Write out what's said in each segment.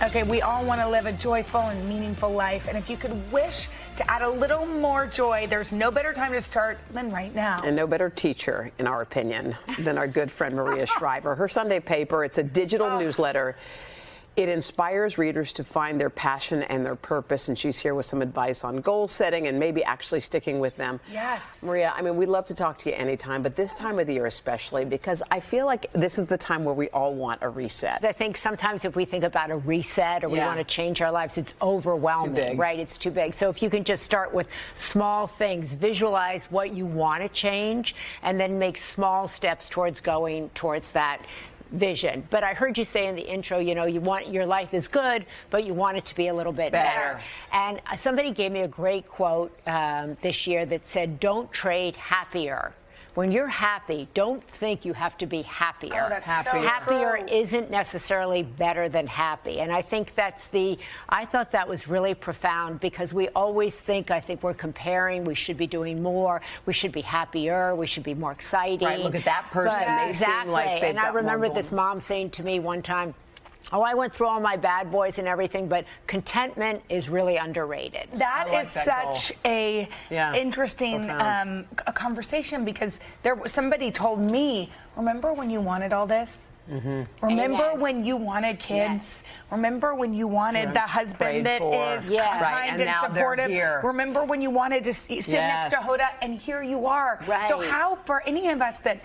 Okay, we all want to live a joyful and meaningful life. And if you could wish to add a little more joy, there's no better time to start than right now. And no better teacher, in our opinion, than our good friend Maria Shriver. Her Sunday paper, it's a digital newsletter. It inspires readers to find their passion and their purpose, and she's here with some advice on goal setting and maybe actually sticking with them. Yes. Maria, I mean, we'd love to talk to you anytime, but this time of the year especially, because I feel like this is the time where we all want a reset. I think sometimes if we think about a reset or we want to change our lives, it's overwhelming, right? It's too big. So if you can just start with small things, visualize what you want to change, and then make small steps towards going towards that vision. But I heard you say in the intro, you know, you want your life is good, but you want it to be a little bit better. And somebody gave me a great quote this year that said, "Don't trade happier." When you're happy, don't think you have to be happier. Oh, that's so happier true. isn't necessarily better than happy. And I think I thought that was really profound, because we always think, I think we're comparing, we should be doing more, we should be happier, we should be more exciting. Right, look at that person, they seem like they've And I got remember more this mom saying to me one time, "Oh, I went through all my bad boys and everything, but contentment is really underrated." That is such a interesting a conversation, because somebody told me, remember when you wanted all this? Remember when you wanted kids? Remember when you wanted the husband that is kind and supportive? Remember when you wanted to sit next to Hoda, and here you are. So how, for any of us that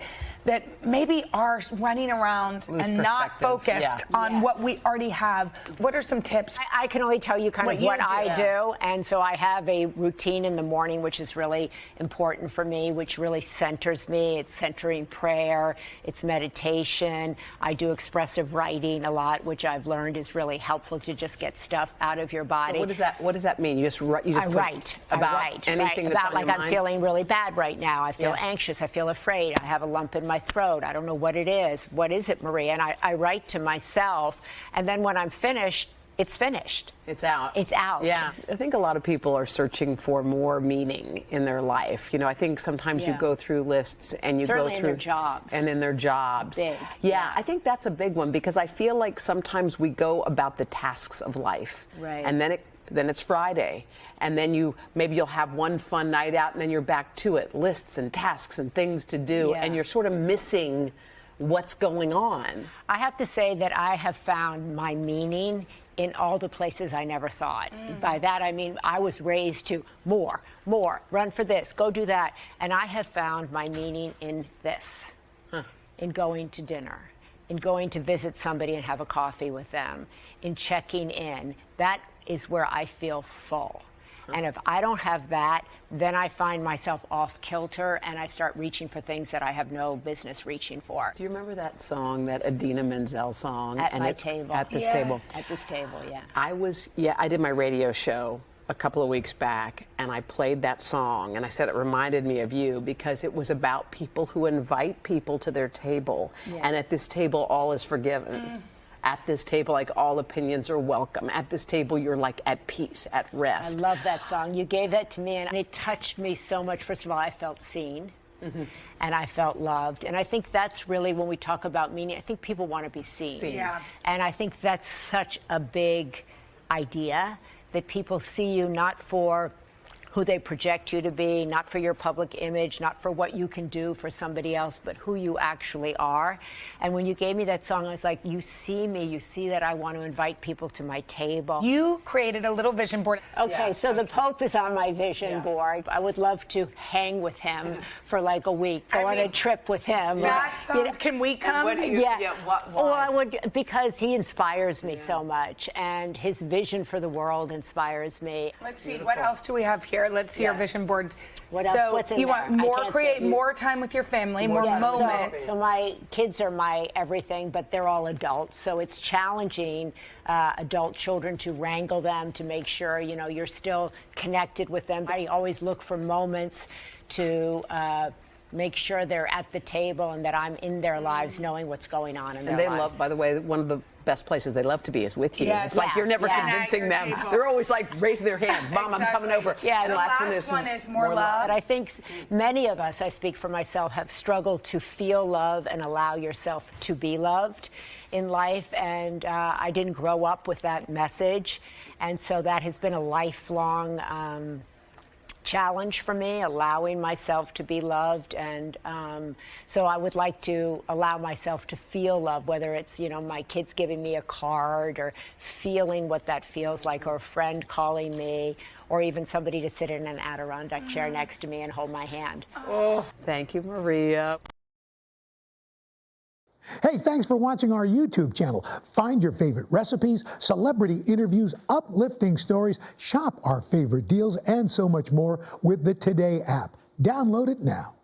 maybe are running around and not focused on what we already have, what are some tips? I can only tell you kind of what I do. And so I have a routine in the morning, which is really important for me, which really centers me. It's centering prayer, it's meditation. I do expressive writing a lot, which I've learned is really helpful to just get stuff out of your body. So what does that mean? You just write? I write about anything that's on your mind? I'm feeling really bad right now. I feel anxious. I feel afraid. I have a lump in my throat. I don't know what it is. What is it, Maria? And I write to myself, and then when I'm finished, it's finished. It's out. It's out. Yeah. I think a lot of people are searching for more meaning in their life. You know, I think sometimes you go through lists and you Certainly go through in their jobs. And in their jobs. Big. Yeah, I think that's a big one, because I feel like sometimes we go about the tasks of life. Right. And then it's Friday, and then maybe you'll have one fun night out, and then you're back to it, lists and tasks and things to do, and you're sort of missing what's going on. I have to say that I have found my meaning in all the places I never thought. By that I mean I was raised to more, run for this, go do that, and I have found my meaning in this, in going to dinner, in going to visit somebody and have a coffee with them, in checking in. That is where I feel full. And if I don't have that, then I find myself off kilter, and I start reaching for things that I have no business reaching for. Do you remember that song, that Idina Menzel song? At my table. At this table. At this table, I did my radio show a couple of weeks back, and I played that song, and I said it reminded me of you, because it was about people who invite people to their table, and at this table all is forgiven. At this table, like, all opinions are welcome. At this table, you're like at peace, at rest. I love that song. You gave that to me, and it touched me so much. First of all, I felt seen, and I felt loved. And I think that's really, when we talk about meaning, I think people want to be seen. And I think that's such a big idea, that people see you not for who they project you to be, not for your public image, not for what you can do for somebody else, but who you actually are. And when you gave me that song, I was like, you see me, you see that I want to invite people to my table. You created a little vision board. Okay, so the Pope is on my vision board. I would love to hang with him for like a week, go on a trip with him. That sounds, can we come? What do you, why? Well, I would, because he inspires me so much, and his vision for the world inspires me. Let's see, what else do we have here? Let's see your vision board. What else? So What's in you there? want create more time with your family, more moments. So my kids are my everything, but they're all adults. So it's challenging adult children to wrangle them, to make sure, you know, you're still connected with them. I always look for moments to make sure they're at the table and that I'm in their lives, knowing what's going on in their lives. And they love, by the way, one of the best places they love to be is with you. Yes. It's like you're never convincing them. Table. They're always like raising their hands. Mom, I'm coming over. Yeah, and the last one is more love. But I think many of us, I speak for myself, have struggled to feel love and allow yourself to be loved in life, and I didn't grow up with that message, and so that has been a lifelong challenge for me, allowing myself to be loved. And so I would like to allow myself to feel love, whether it's, you know, my kids giving me a card or feeling what that feels like, or a friend calling me, or even somebody to sit in an Adirondack chair next to me and hold my hand. Oh, thank you, Maria. Hey, thanks for watching our YouTube channel. Find your favorite recipes, celebrity interviews, uplifting stories, shop our favorite deals, and so much more with the Today app. Download it now.